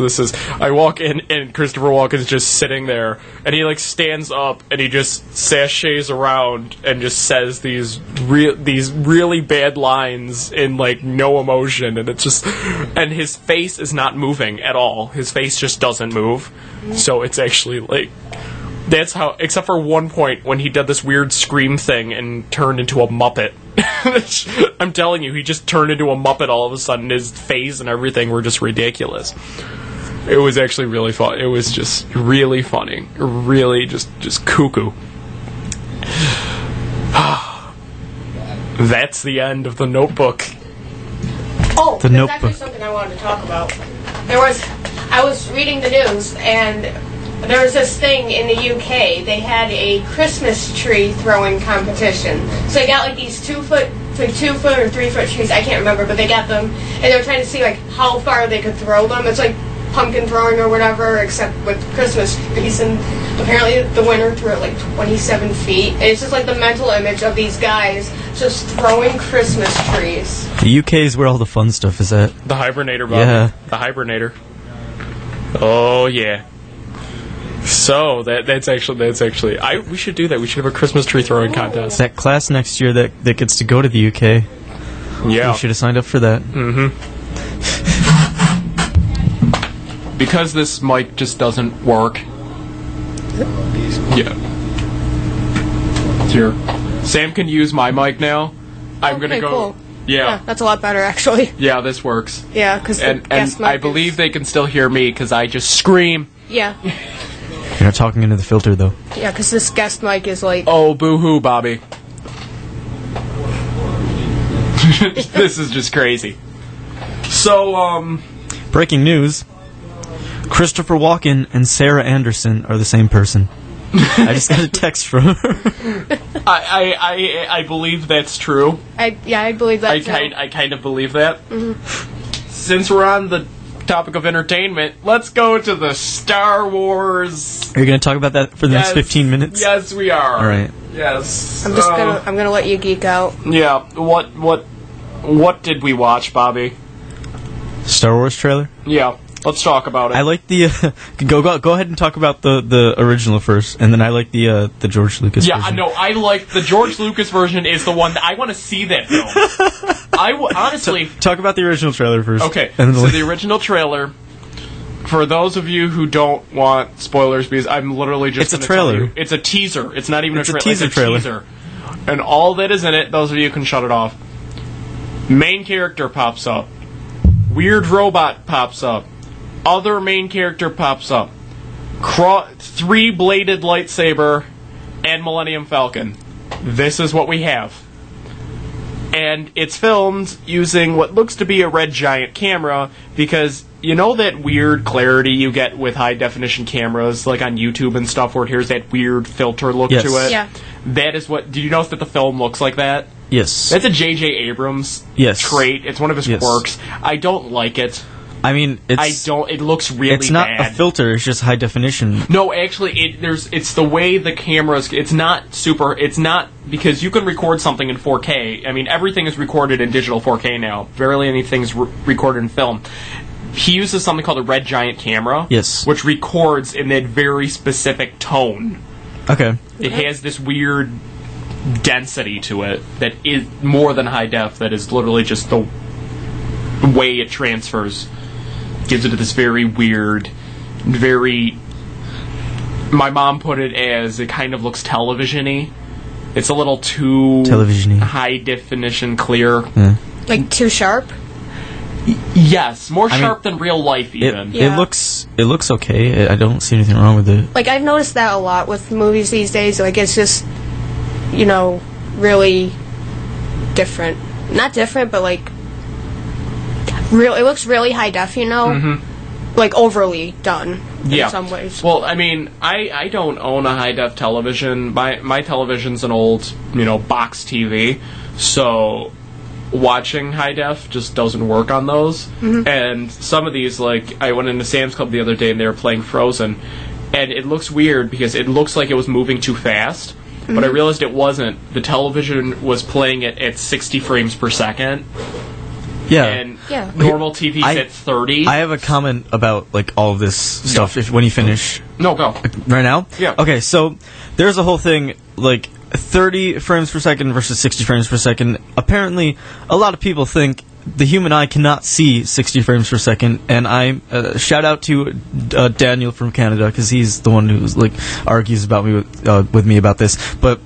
I walk in and Christopher Walken's just sitting there, and he stands up and he just sashays around and just says these really bad lines in no emotion, and it's just, and his face is not moving at all. His face just doesn't move. So it's actually that's how, except for one point when he did this weird scream thing and turned into a Muppet. I'm telling you, he just turned into a Muppet all of a sudden. His face and everything were just ridiculous. It was actually really fun. It was just really funny. Really just cuckoo. That's the end of The Notebook. Oh, there's actually something I wanted to talk about. I was reading the news, and there was this thing in the UK. They had a Christmas tree throwing competition. So they got these 2 foot or 3 foot trees. I can't remember, but they got them, and they were trying to see how far they could throw them. It's like pumpkin throwing or whatever, except with Christmas trees. And apparently the winner threw it 27 feet. And it's just the mental image of these guys just throwing Christmas trees. The UK is where all the fun stuff is at. The Hibernator, Bob. Yeah. The Hibernator. Oh yeah. So that's actually we should do that. We should have a Christmas tree throwing contest. That class next year that gets to go to the UK. Yeah. We should have signed up for that. Mm-hmm. Because this mic just doesn't work. Yeah. Here. Sam can use my mic now. I'm gonna go. Cool. Yeah, that's a lot better, actually. Yeah, this works. Yeah, because and I believe they can still hear me because I just scream. Yeah. You're not talking into the filter, though. Yeah, because this guest mic is Oh, boo-hoo, Bobby. This is just crazy. So, breaking news. Christopher Walken and Sarah Anderson are the same person. I just got a text from her. I believe that's true. I believe that too. I kind of believe that. Mm-hmm. Since we're on the topic of entertainment, let's go to the Star Wars. Are you going to talk about that for the next 15 minutes? Yes, we are. All right. Yes. I'm gonna let you geek out. Yeah. What did we watch, Bobby? Star Wars trailer? Yeah. Let's talk about it. I like the go ahead and talk about the original first, and then I like the George Lucas version. Yeah, no, I like the George Lucas version is the one that I want to see that film. Honestly talk about the original trailer first. Okay. So the original trailer, for those of you who don't want spoilers, because I'm literally just it's a trailer. It's a teaser. It's not even a teaser. It's a teaser. And all that is in it, those of you can shut it off. Main character pops up. Weird robot pops up. Other main character pops up. three-bladed lightsaber, and Millennium Falcon. This is what we have. And it's filmed using what looks to be a red giant camera, because you know that weird clarity you get with high-definition cameras, like on YouTube and stuff, where here's that weird filter look Yes. to it? Yeah. That is what... Did you notice that the film looks like that? Yes. That's a J.J. Abrams Yes. trait. It's one of his Yes. quirks. I don't like it. I mean, it's... It looks really bad. It's not a filter, it's just high definition. No, actually, it's the way the cameras. It's not super. It's not because you can record something in 4K. I mean, everything is recorded in digital 4K now. Barely anything's recorded in film. He uses something called a red giant camera. Yes. Which records in that very specific tone. Okay. It has this weird density to it that is more than high def. That is literally just the way it transfers. Gives it this very weird, my mom put it as it kind of looks television-y. It's a little too Television-y. high definition clear. Like too sharp? Yes, more I sharp mean, than real life even. Yeah. It looks okay. I don't see anything wrong with it. Like, I've noticed that a lot with movies these days. Like, it's just, really different. Not different, but, like, it looks really high def, Like, overly done in some ways. Well, I mean, I don't own a high def television. My television's an old, box TV, so watching high def just doesn't work on those. And some of these, like, I went into Sam's Club the other day and they were playing Frozen, and it looks weird because it looks like it was moving too fast, but I realized it wasn't. The television was playing it at 60 frames per second. Yeah. And normal TV's at 30. I have a comment about, like, all of this stuff when you finish. No, go. Right now? Yeah. Okay, so there's a whole thing, like, 30 frames per second versus 60 frames per second. Apparently, a lot of people think the human eye cannot see 60 frames per second, and I shout out to Daniel from Canada, because he's the one who's, like, argues about me with me about this. But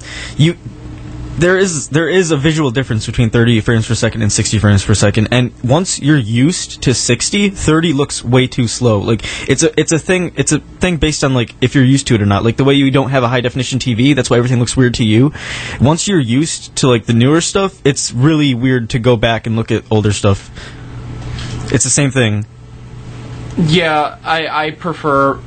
there is a visual difference between 30 frames per second and 60 frames per second, and once you're used to 60, 30 looks way too slow. Like, it's a thing based on, like, if you're used to it or not. Like, the way you don't have a high definition TV, that's why everything looks weird to you. Once you're used to, like, the newer stuff, it's really weird to go back and look at older stuff. It's the same thing. Yeah, I prefer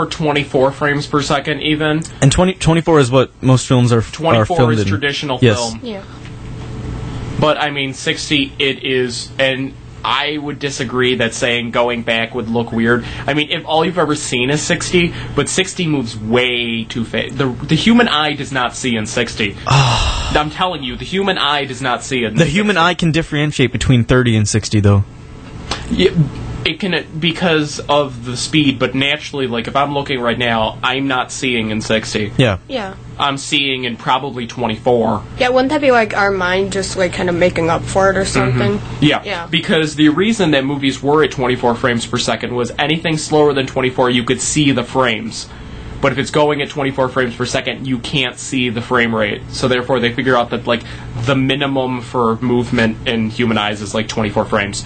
24 frames per second even. And 24 is what most films are 24 filmed is in. traditional Yes. film. Yeah. But I mean 60 it is, and I would disagree that saying going back would look weird. I mean, if all you've ever seen is 60, but 60 moves way too fast. The human eye does not see in 60. I'm telling you, the human eye does not see in 60. The human eye can differentiate between 30 and 60, though. Yeah, it can, because of the speed, but naturally, like, if I'm looking right now, I'm not seeing in 60. Yeah. Yeah. I'm seeing in probably 24. Yeah, wouldn't that be like our mind just like kind of making up for it or something? Yeah. Yeah. Because the reason that movies were at 24 frames per second was anything slower than 24, you could see the frames. But if it's going at 24 frames per second, you can't see the frame rate. So therefore, they figure out that, like, the minimum for movement in human eyes is like 24 frames.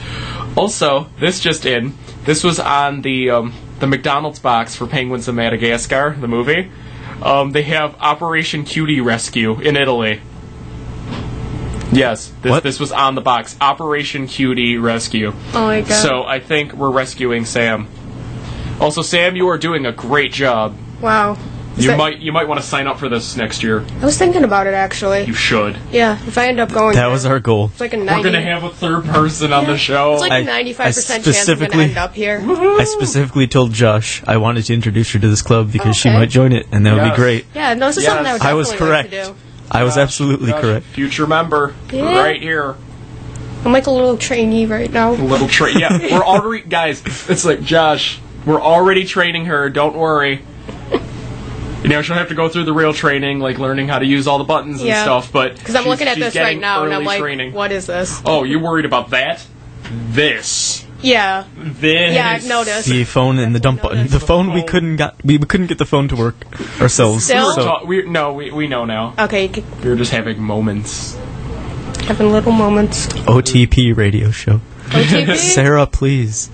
Also, this was on the McDonald's box for Penguins of Madagascar, the movie. They have Operation Cutie Rescue in Italy. Yes, this was on the box. Operation Cutie Rescue. Oh my god. So I think we're rescuing Sam. Also, Sam, you are doing a great job. Wow. You might want to sign up for this next year. I was thinking about it actually. You should. Yeah, if I end up going That there, was our goal. it's like a We're 90. gonna have a third person on the show. It's like a 95% chance I'm gonna end up here. I specifically told Josh I wanted to introduce her to this club because she Okay. might join it, and that would be Yes. great. Yeah, no, this is Yes. something I would I definitely was correct. like to do. I was absolutely Gosh, correct. Future member, Yeah. right here. I'm like a little trainee right now. Little yeah, we're already, guys. It's like, Josh, we're already training her. Don't worry. You know, she'll have to go through the real training, like learning how to use all the buttons and Yeah. stuff. But Because I'm looking at she's this right getting now and I'm early like, training. what is this? Oh, you're worried about that? This. Yeah. This. Yeah, I've noticed. The phone and the dump button. The phone we couldn't get the phone to work ourselves. Still? So We know now. Okay, you We were just having moments. having little moments. OTP radio show. OTP? Sarah, please.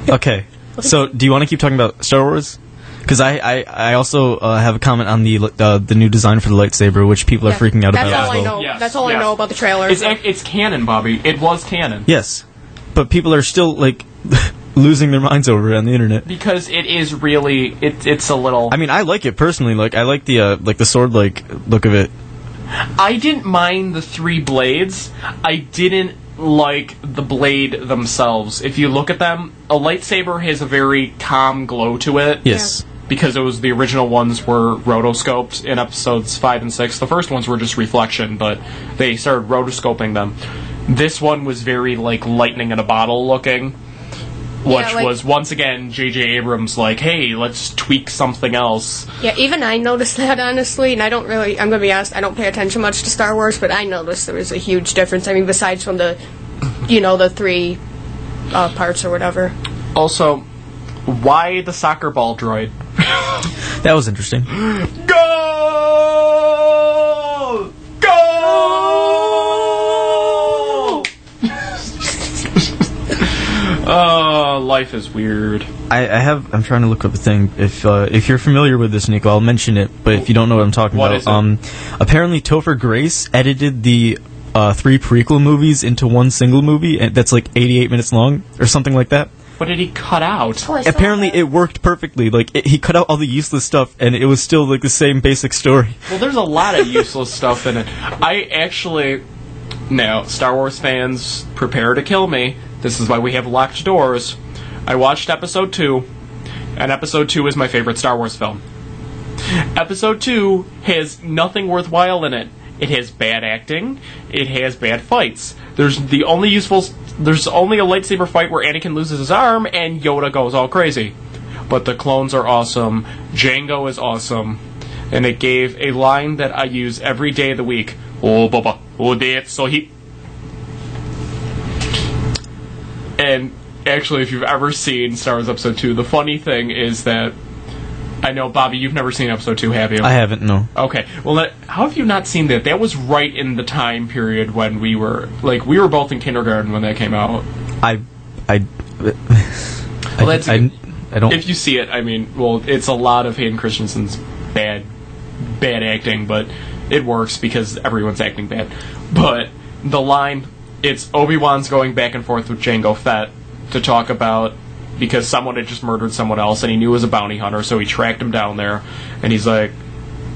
Okay. So, do you want to keep talking about Star Wars? Because I also have a comment on the new design for the lightsaber, which people are freaking out That's about all as I well. know. Yes, That's all I yes. know about the trailer. It's canon, Bobby. It was canon. Yes, but people are still like losing their minds over it on the internet. Because it is really it's a little. I mean, I like it personally. Like I like the sword look of it. I didn't mind the 3 blades. I didn't like the blade themselves. If you look at them, a lightsaber has a very calm glow to it. Yes. Because it was the original ones were rotoscoped in episodes 5 and 6. The first ones were just reflection, but they started rotoscoping them. This one was very like lightning in a bottle looking, which was once again J.J. Abrams like, hey, let's tweak something else. Yeah, even I noticed that, honestly, and I'm going to be honest, I don't pay attention much to Star Wars, but I noticed there was a huge difference. I mean, besides from the 3 parts or whatever. Also, why the soccer ball droid? That was interesting. Go! Go! Life is weird. I'm trying to look up a thing. If you're familiar with this, Nico, I'll mention it. But if you don't know what I'm talking What about, is apparently Topher Grace edited the 3 prequel movies into one single movie, and that's like 88 minutes long or something like that. What did he cut out? Apparently, it worked perfectly. Like he cut out all the useless stuff, and it was still like the same basic story. Well, there's a lot of useless stuff in it. Now, Star Wars fans, prepare to kill me. This is why we have locked doors. I watched Episode 2, and Episode 2 is my favorite Star Wars film. Episode 2 has nothing worthwhile in it. It has bad acting. It has bad fights. There's only a lightsaber fight where Anakin loses his arm and Yoda goes all crazy. But the clones are awesome. Jango is awesome. And it gave a line that I use every day of the week. Oh, Baba. Oh, Dad. So he... And actually, if you've ever seen Star Wars Episode 2, the funny thing is that... I know, Bobby, you've never seen Episode 2, have you? I haven't, no. Okay. Well, how have you not seen that? That was right in the time period when we were both in kindergarten when that came out. I don't... If you see it, I mean, well, it's a lot of Hayden Christensen's bad acting, but it works because everyone's acting bad. But the line, it's Obi-Wan's going back and forth with Jango Fett to talk about... because someone had just murdered someone else, and he knew it was a bounty hunter, so he tracked him down there, and he's like,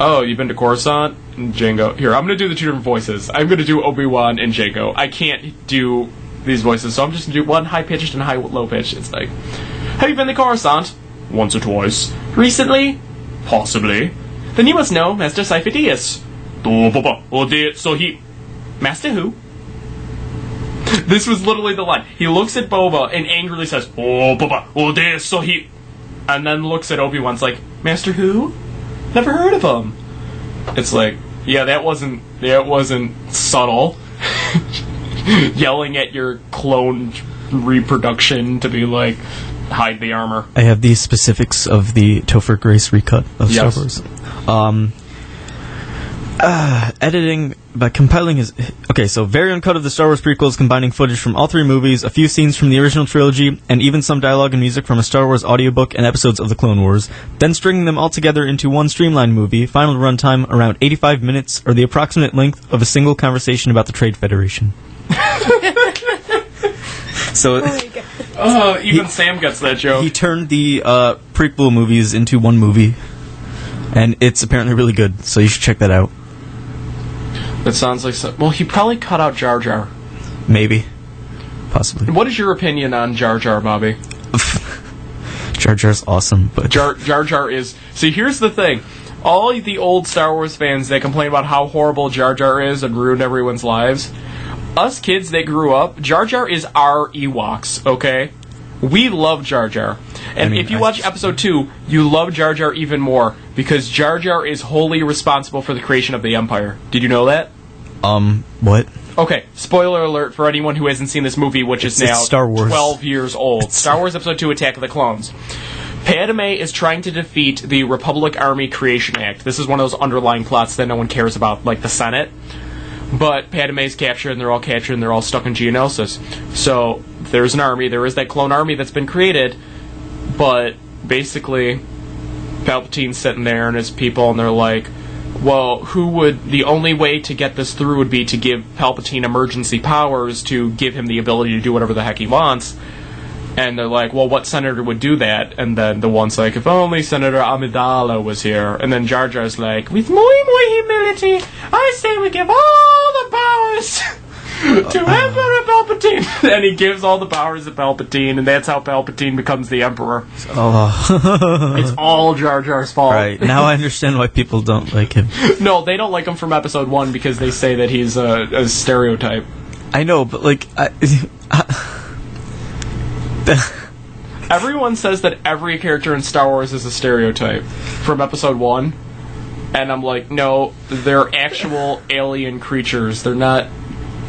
oh, you've been to Coruscant? And Jango, here, I'm going to do the 2 different voices. I'm going to do Obi-Wan and Jango. I can't do these voices, so I'm just going to do one high-pitched and low-pitched. It's like, have you been to Coruscant? Once or twice. Recently? Possibly. Then you must know Master Sifo-Dyas. So he... Master who? This was literally the line. He looks at Boba and angrily says, "Oh, Boba, oh, this." So he, and then looks at Obi-Wan's like, "Master who? Never heard of him." It's like, yeah, that wasn't subtle. Yelling at your clone reproduction to be like, hide the armor. I have the specifics of the Topher Grace recut of Star Wars. Editing by compiling his... Okay, so very uncut of the Star Wars prequels, combining footage from all 3 movies, a few scenes from the original trilogy, and even some dialogue and music from a Star Wars audiobook and episodes of the Clone Wars, then stringing them all together into one streamlined movie, final runtime around 85 minutes, or the approximate length of a single conversation about the Trade Federation. So... Even Sam gets that joke. He turned the prequel movies into one movie, and it's apparently really good, so you should check that out. That sounds like... Well, he probably cut out Jar Jar. Maybe. Possibly. What is your opinion on Jar Jar, Bobby? Jar Jar's awesome, but... Jar Jar is... See, here's the thing. All the old Star Wars fans that complain about how horrible Jar Jar is and ruined everyone's lives, us kids that grew up, Jar Jar is our Ewoks, okay? We love Jar Jar. And if you watch Episode 2, you love Jar Jar even more, because Jar Jar is wholly responsible for the creation of the Empire. Did you know that? What? Okay, spoiler alert for anyone who hasn't seen this movie, which is now Star Wars. 12 years old. Star Wars Episode 2, Attack of the Clones. Padme is trying to defeat the Republic Army Creation Act. This is one of those underlying plots that no one cares about, like the Senate. But Padme's captured, and they're all captured, and they're all stuck in Geonosis. So, there's an army, there is that clone army that's been created, but basically, Palpatine's sitting there and his people, and they're like, well, the only way to get this through would be to give Palpatine emergency powers to give him the ability to do whatever the heck he wants. And they're like, well, what senator would do that? And then the one's like, if only Senator Amidala was here. And then Jar Jar's like, with muy humility, I say we give all the powers to Emperor Palpatine. And he gives all the powers to Palpatine, and that's how Palpatine becomes the Emperor. Oh. It's all Jar Jar's fault. Right. Now I understand why people don't like him. No, they don't like him from episode 1 because they say that he's a stereotype. I know, but like... Everyone says that every character in Star Wars is a stereotype from episode 1. And I'm like, no, they're actual alien creatures. They're not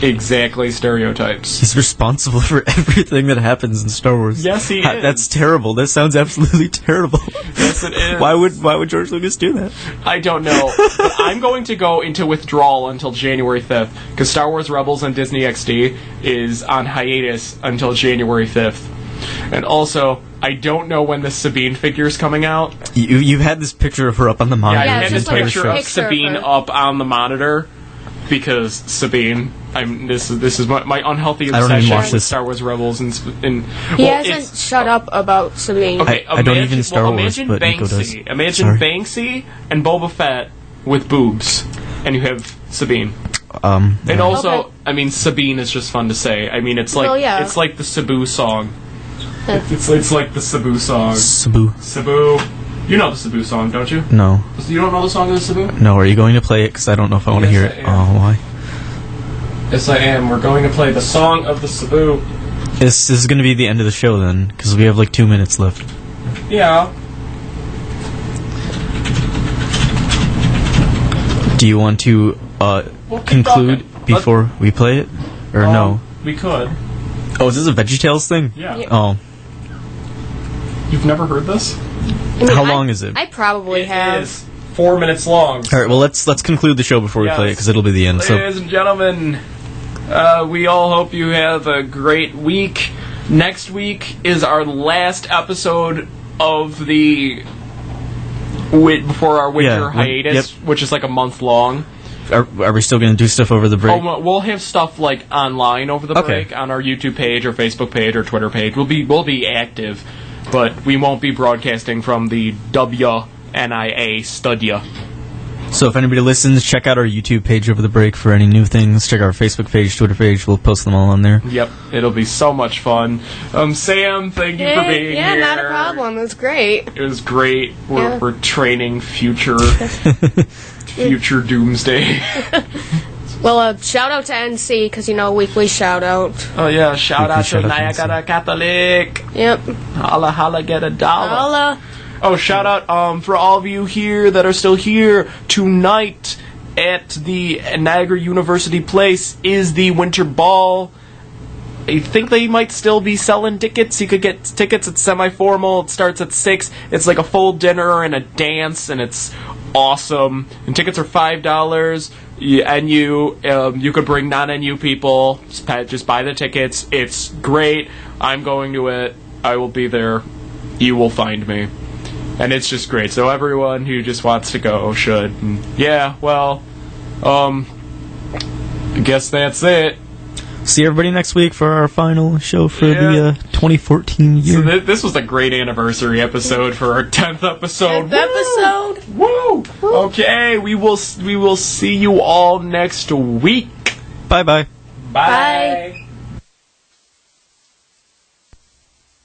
exactly stereotypes. He's responsible for everything that happens in Star Wars. Yes, he is. That's terrible. That sounds absolutely terrible. Yes, it is. Why would George Lucas do that? I don't know. But I'm going to go into withdrawal until January 5th, because Star Wars Rebels on Disney XD is on hiatus until January 5th. And also, I don't know when the Sabine figure is coming out. You've had this picture of her up on the monitor. Yeah, I it's had this just like a picture of picture of Sabine her. up on the monitor, because Sabine... This is my unhealthy I don't even obsession watch with this. Star Wars Rebels and He hasn't shut up about Sabine. Okay, I don't even Star Wars, imagine but Nico does. Banksy. Imagine Sorry. Banksy and Boba Fett with boobs, and you have Sabine. Yeah. And also, Okay. I mean, Sabine is just fun to say. I mean, it's like Well, yeah. it's like the Sabu song. It's like the Sabu song. Sabu. Sabu. You know the Sabu song, don't you? No. You don't know the song of the Sabu? No, are you going to play it? Because I don't know if I want to Yes, hear it. I am. Oh, why? Yes, I am. We're going to play the song of the Sabu. This is going to be the end of the show then, because we have like 2 minutes left. Yeah. Do you want to We'll keep conclude talking. before we play it? Or no? We could. Oh, is this a VeggieTales thing? Yeah. Oh. You've never heard this? I mean, How long is it? I probably It have. is 4 minutes long. Alright, well, let's conclude the show before we Yes. play it, because it'll be the end. So, Ladies and gentlemen, we all hope you have a great week. Next week is our last episode of the before our winter Yeah, hiatus, which is like a month long. are we still going to do stuff over the break? Oh, we'll have stuff like online over the Okay. break on our YouTube page or Facebook page or Twitter page. We'll be active, but we won't be broadcasting from the WNIA studio. So if anybody listens, check out our YouTube page over the break for any new things. Check our Facebook page, Twitter page. We'll post them all on there. Yep, it'll be so much fun. Sam, thank you for being yeah, here. not a problem. It was great. It was great. Yeah. We're training future doomsday. Well, shout out to NC because weekly shout out. Oh yeah, shout out to shout out to Niagara Catholic. Yep. Holla holla, get a dollar. Holla. Oh, shout out for all of you here that are still here tonight at the Niagara University Place is the Winter Ball. I think they might still be selling tickets. You could get tickets. It's semi-formal. It starts at 6. It's like a full dinner and a dance, and it's awesome. And tickets are $5. And you could bring non-NU people. Just buy the tickets. It's great. I'm going to it. I will be there. You will find me. And it's just great. So everyone who just wants to go should. And yeah, well, I guess that's it. See everybody next week for our final show for the 2014 year. So this was a great anniversary episode for our 10th episode. 10th episode. Woo! Okay, we will see you all next week. Bye-bye. Bye.